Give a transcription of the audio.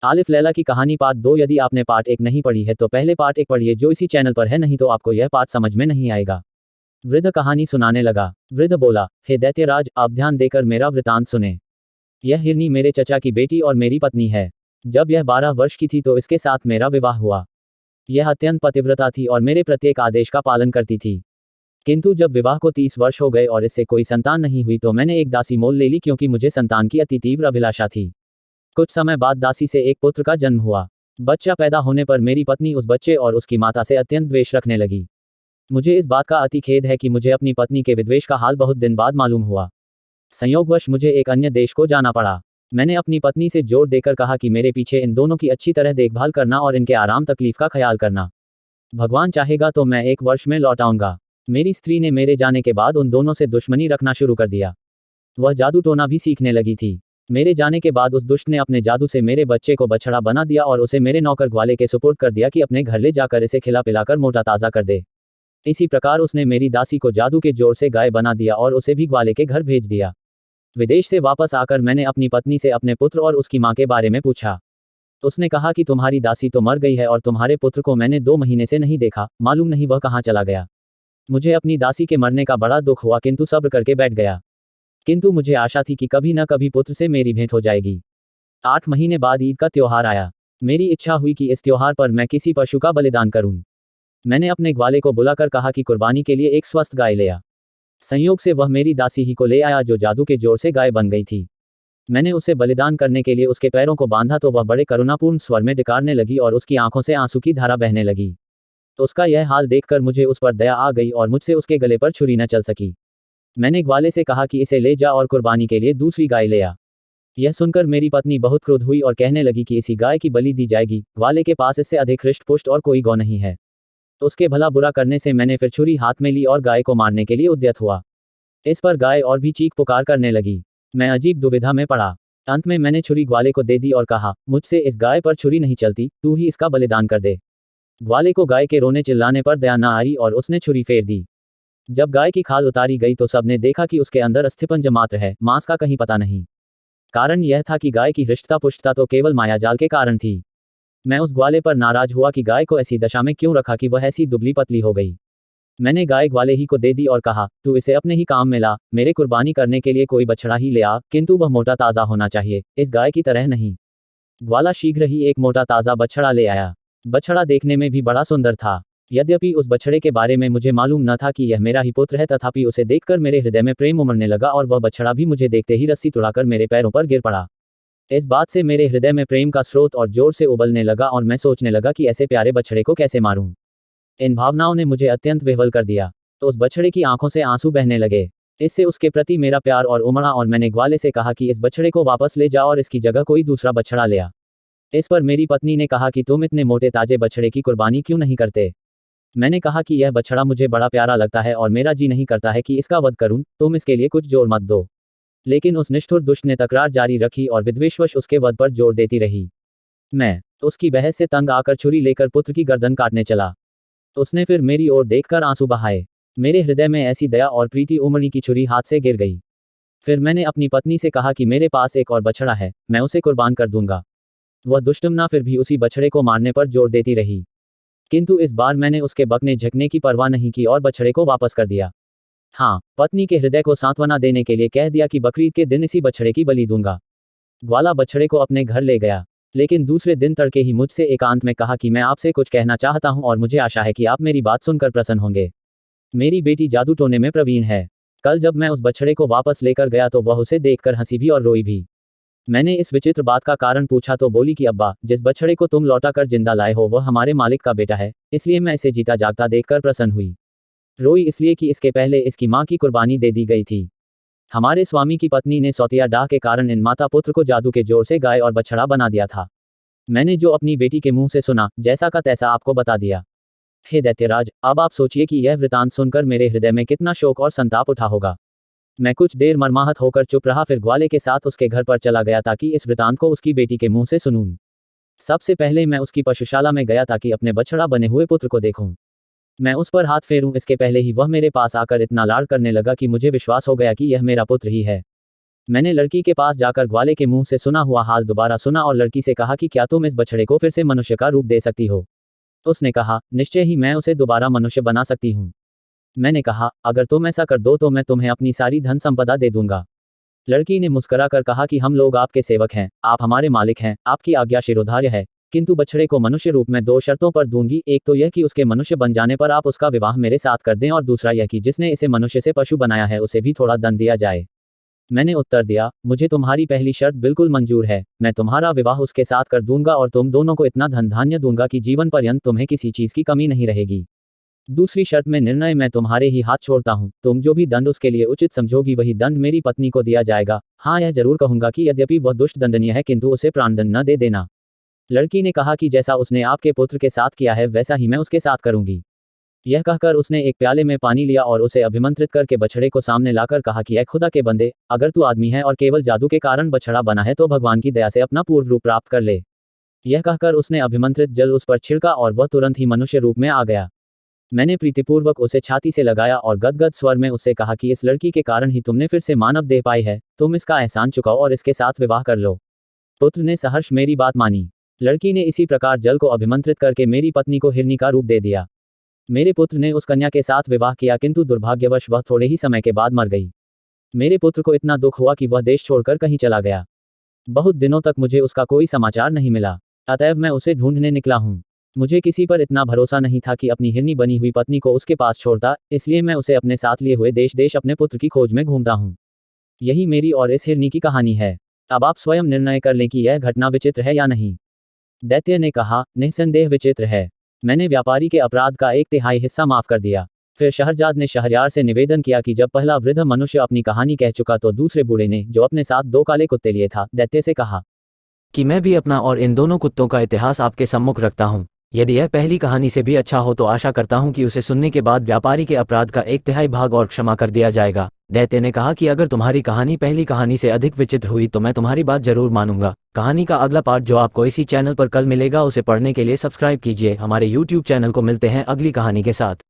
आलिफ लैला की कहानी पार्ट 2। यदि आपने पार्ट 1 नहीं पढ़ी है तो पहले पार्ट 1 पढ़िए जो इसी चैनल पर है, नहीं तो आपको यह पार्ट समझ में नहीं आएगा। वृद्ध कहानी सुनाने लगा। वृद्ध बोला, हे दैत्यराज, आप ध्यान देकर मेरा वृतांत सुने। यह हिरनी मेरे चचा की बेटी और मेरी पत्नी है। जब यह 12 वर्ष की थी तो इसके साथ मेरा विवाह हुआ। यह अत्यंत पतिव्रता थी और मेरे प्रत्येक आदेश का पालन करती थी। किंतु जब विवाह को 30 वर्ष हो गए और इससे कोई संतान नहीं हुई तो मैंने एक दासी मोल ले ली, क्योंकि मुझे संतान की अति तीव्र अभिलाषा थी। कुछ समय बाद दासी से एक पुत्र का जन्म हुआ। बच्चा पैदा होने पर मेरी पत्नी उस बच्चे और उसकी माता से अत्यंत द्वेष रखने लगी। मुझे इस बात का अति खेद है कि मुझे अपनी पत्नी के विद्वेष का हाल बहुत दिन बाद मालूम हुआ। संयोगवश मुझे एक अन्य देश को जाना पड़ा। मैंने अपनी पत्नी से जोर देकर कहा कि मेरे पीछे इन दोनों की अच्छी तरह देखभाल करना और इनके आराम तकलीफ का ख्याल करना। भगवान चाहेगा तो मैं 1 वर्ष में लौट आऊंगा। मेरी स्त्री ने मेरे जाने के बाद उन दोनों से दुश्मनी रखना शुरू कर दिया। वह जादू टोना भी सीखने लगी थी। मेरे जाने के बाद उस दुष्ट ने अपने जादू से मेरे बच्चे को बछड़ा बना दिया और उसे मेरे नौकर ग्वाले के सुपुर्द कर दिया कि अपने घर ले जाकर इसे खिला पिलाकर मोटा ताज़ा कर दे। इसी प्रकार उसने मेरी दासी को जादू के जोर से गाय बना दिया और उसे भी ग्वाले के घर भेज दिया। विदेश से वापस आकर मैंने अपनी पत्नी से अपने पुत्र और उसकी मां के बारे में पूछा। उसने कहा कि तुम्हारी दासी तो मर गई है और तुम्हारे पुत्र को मैंने 2 महीने से नहीं देखा, मालूम नहीं वह कहाँ चला गया। मुझे अपनी दासी के मरने का बड़ा दुख हुआ, किंतु सब्र करके बैठ गया। किंतु मुझे आशा थी कि कभी न कभी पुत्र से मेरी भेंट हो जाएगी। 8 महीने बाद ईद का त्योहार आया। मेरी इच्छा हुई कि इस त्योहार पर मैं किसी पशु का बलिदान करूं। मैंने अपने ग्वाले को बुलाकर कहा कि कुर्बानी के लिए एक स्वस्थ गाय ले आ। संयोग से वह मेरी दासी ही को ले आया जो जादू के जोर से गाय बन गई थी। मैंने उसे बलिदान करने के लिए उसके पैरों को बांधा तो वह बड़े करुणापूर्ण स्वर में डिकारने लगी और उसकी आंखों से आंसू की धारा बहने लगी। उसका यह हाल देखकर मुझे उस पर दया आ गई और मुझसे उसके गले पर छुरी न चल सकी। मैंने ग्वाले से कहा कि इसे ले जा और कुर्बानी के लिए दूसरी गाय ले आ। यह सुनकर मेरी पत्नी बहुत क्रुद्ध हुई और कहने लगी कि इसी गाय की बलि दी जाएगी, ग्वाले के पास इससे अधिक हृष्ट पुष्ट और कोई गौ नहीं है। उसके भला बुरा करने से मैंने फिर छुरी हाथ में ली और गाय को मारने के लिए उद्यत हुआ। इस पर गाय और भी चीख पुकार करने लगी। मैं अजीब दुविधा में पड़ा। अंत में मैंने छुरी ग्वाले को दे दी और कहा, मुझसे इस गाय पर छुरी नहीं चलती, तू ही इसका बलिदान कर दे। ग्वाले को गाय के रोने चिल्लाने पर दया न आई और उसने छुरी फेर दी। जब गाय की खाल उतारी गई तो सबने देखा कि उसके अंदर अस्थिपंज मात्र है, मांस का कहीं पता नहीं। कारण यह था कि गाय की हृष्टता पुष्टता तो केवल मायाजाल के कारण थी। मैं उस ग्वाले पर नाराज हुआ कि गाय को ऐसी दशा में क्यों रखा कि वह ऐसी दुबली पतली हो गई। मैंने गाय ग्वाले ही को दे दी और कहा, तू इसे अपने ही काम में ला, मेरे कुर्बानी करने के लिए कोई बछड़ा ही ले आ, किंतु वह मोटा ताज़ा होना चाहिए, इस गाय की तरह नहीं। ग्वाला शीघ्र ही एक मोटा ताज़ा बछड़ा ले आया। बछड़ा देखने में भी बड़ा सुंदर था। यद्यपि उस बछड़े के बारे में मुझे मालूम न था कि यह मेरा ही पुत्र है, तथापि उसे देखकर मेरे हृदय में प्रेम उमड़ने लगा और वह बछड़ा भी मुझे देखते ही रस्सी तुड़ाकर मेरे पैरों पर गिर पड़ा। इस बात से मेरे हृदय में प्रेम का स्रोत और जोर से उबलने लगा और मैं सोचने लगा कि ऐसे प्यारे बछड़े को कैसे मारूं। इन भावनाओं ने मुझे अत्यंत विह्वल कर दिया। तो उस बछड़े की आंखों से आंसू बहने लगे। इससे उसके प्रति मेरा प्यार और उमड़ा और मैंने ग्वाले से कहा कि इस बछड़े को वापस ले जाओ और इसकी जगह कोई दूसरा बछड़ा ले आ। इस पर मेरी पत्नी ने कहा कि तुम इतने मोटे ताजे बछड़े की कुर्बानी क्यों नहीं करते। मैंने कहा कि यह बछड़ा मुझे बड़ा प्यारा लगता है और मेरा जी नहीं करता है कि इसका वध करूं, तुम इसके लिए कुछ जोर मत दो। लेकिन उस निष्ठुर दुष्ट ने तकरार जारी रखी और विद्वेषवश उसके वध पर जोर देती रही। मैं उसकी बहस से तंग आकर छुरी लेकर पुत्र की गर्दन काटने चला। उसने फिर मेरी ओर देखकर आंसू बहाए। मेरे हृदय में ऐसी दया और प्रीति उमड़ी की छुरी हाथ से गिर गई। फिर मैंने अपनी पत्नी से कहा कि मेरे पास एक और बछड़ा है, मैं उसे कुर्बान कर दूंगा। वह दुष्टमना फिर भी उसी बछड़े को मारने पर जोर देती रही, किंतु इस बार मैंने उसके बकने झकने की परवाह नहीं की और बछड़े को वापस कर दिया। हाँ, पत्नी के हृदय को सांत्वना देने के लिए कह दिया कि बकरीद के दिन इसी बछड़े की बलि दूंगा। ग्वाला बछड़े को अपने घर ले गया, लेकिन दूसरे दिन तड़के ही मुझसे एकांत में कहा कि मैं आपसे कुछ कहना चाहता हूं और मुझे आशा है कि आप मेरी बात सुनकर प्रसन्न होंगे। मेरी बेटी जादू टोने में प्रवीण है। कल जब मैं उस बछड़े को वापस लेकर गया तो वह उसे देखकर हंसी भी और रोई भी। मैंने इस विचित्र बात का कारण पूछा तो बोली कि अब्बा, जिस बछड़े को तुम लौटा कर जिंदा लाए हो वह हमारे मालिक का बेटा है, इसलिए मैं इसे जीता जागता देखकर प्रसन्न हुई। रोई इसलिए कि इसके पहले इसकी मां की कुर्बानी दे दी गई थी। हमारे स्वामी की पत्नी ने सौतिया डाह के कारण इन माता पुत्र को जादू के जोर से गाय और बछड़ा बना दिया था। मैंने जो अपनी बेटी के मुंह से सुना, जैसा का तैसा आपको बता दिया। हे दैत्यराज, अब आप सोचिए कि यह वृतांत सुनकर मेरे हृदय में कितना शोक और संताप उठा होगा। मैं कुछ देर मर्माहत होकर चुप रहा, फिर ग्वाले के साथ उसके घर पर चला गया ताकि इस वृतांत को उसकी बेटी के मुंह से सुनूं। सबसे पहले मैं उसकी पशुशाला में गया ताकि अपने बछड़ा बने हुए पुत्र को देखूं। मैं उस पर हाथ फेरूं इसके पहले ही वह मेरे पास आकर इतना लाड़ करने लगा कि मुझे विश्वास हो गया कि यह मेरा पुत्र ही है। मैंने लड़की के पास जाकर ग्वाले के मुंह से सुना हुआ हाल दोबारा सुना और लड़की से कहा कि क्या तुम इस बछड़े को फिर से मनुष्य का रूप दे सकती हो। उसने कहा, निश्चय ही मैं उसे दोबारा मनुष्य बना सकती हूँ। मैंने कहा, अगर तुम ऐसा कर दो तो मैं तुम्हें अपनी सारी धन संपदा दे दूंगा। लड़की ने मुस्कुराकर कहा कि हम लोग आपके सेवक हैं, आप हमारे मालिक हैं, आपकी आज्ञा शिरोधार्य है, किंतु बछड़े को मनुष्य रूप में 2 शर्तों पर दूंगी। एक तो यह कि उसके मनुष्य बन जाने पर आप उसका विवाह मेरे साथ कर दें, और दूसरा यह कि जिसने इसे मनुष्य से पशु बनाया है उसे भी थोड़ा दंड दिया जाए। मैंने उत्तर दिया, मुझे तुम्हारी पहली शर्त बिल्कुल मंजूर है, मैं तुम्हारा विवाह उसके साथ कर दूंगा और तुम दोनों को इतना धन धान्य दूंगा कि जीवन पर्यंत तुम्हें किसी चीज की कमी नहीं रहेगी। दूसरी शर्त में निर्णय मैं तुम्हारे ही हाथ छोड़ता हूँ, तुम जो भी दंड उसके लिए उचित समझोगी वही दंड मेरी पत्नी को दिया जाएगा। हाँ, यह जरूर कहूंगा कि यद्यपि वह दुष्ट दंडनीय है किंतु उसे प्राणदंड न दे देना। लड़की ने कहा कि जैसा उसने आपके पुत्र के साथ किया है वैसा ही मैं उसके साथ करूंगी। यह कहकर उसने एक प्याले में पानी लिया और उसे अभिमंत्रित करके बछड़े को सामने लाकर कहा कि ऐ खुदा के बंदे, अगर तू आदमी है और केवल जादू के कारण बछड़ा बना है तो भगवान की दया से अपना पूर्ण रूप प्राप्त कर ले। यह कहकर उसने अभिमंत्रित जल उस पर छिड़का और वह तुरंत ही मनुष्य रूप में आ गया। मैंने प्रीतिपूर्वक उसे छाती से लगाया और गदगद स्वर में उससे कहा कि इस लड़की के कारण ही तुमने फिर से मानव देह पाई है, तुम इसका एहसान चुकाओ और इसके साथ विवाह कर लो। पुत्र ने सहर्ष मेरी बात मानी। लड़की ने इसी प्रकार जल को अभिमंत्रित करके मेरी पत्नी को हिरनी का रूप दे दिया। मेरे पुत्र ने उस कन्या के साथ विवाह किया किंतु दुर्भाग्यवश वह थोड़े ही समय के बाद मर गई। मेरे पुत्र को इतना दुख हुआ कि वह देश छोड़कर कहीं चला गया। बहुत दिनों तक मुझे उसका कोई समाचार नहीं मिला, अतएव मैं उसे ढूंढने निकला हूँ। मुझे किसी पर इतना भरोसा नहीं था कि अपनी हिरनी बनी हुई पत्नी को उसके पास छोड़ता, इसलिए मैं उसे अपने साथ लिए हुए देश देश अपने पुत्र की खोज में घूमता हूँ। यही मेरी और इस हिरनी की कहानी है। अब आप स्वयं निर्णय कर लें कि यह घटना विचित्र है या नहीं। दैत्य ने कहा, निस्संदेह विचित्र है। मैंने व्यापारी के अपराध का 1/3 हिस्सा माफ कर दिया। फिर शहरजाद ने शहरयार से निवेदन किया कि जब पहला वृद्ध मनुष्य अपनी कहानी कह चुका तो दूसरे बूढ़े ने, जो अपने साथ 2 काले कुत्ते लिए था, दैत्य से कहा कि मैं भी अपना और इन दोनों कुत्तों का इतिहास आपके सम्मुख रखता हूँ। यदि यह पहली कहानी से भी अच्छा हो तो आशा करता हूँ कि उसे सुनने के बाद व्यापारी के अपराध का 1/3 भाग और क्षमा कर दिया जाएगा। दैत्य ने कहा कि अगर तुम्हारी कहानी पहली कहानी से अधिक विचित्र हुई तो मैं तुम्हारी बात जरूर मानूंगा। कहानी का अगला पार्ट जो आपको इसी चैनल पर कल मिलेगा, उसे पढ़ने के लिए सब्सक्राइब कीजिए हमारे YouTube चैनल को। मिलते हैं अगली कहानी के साथ।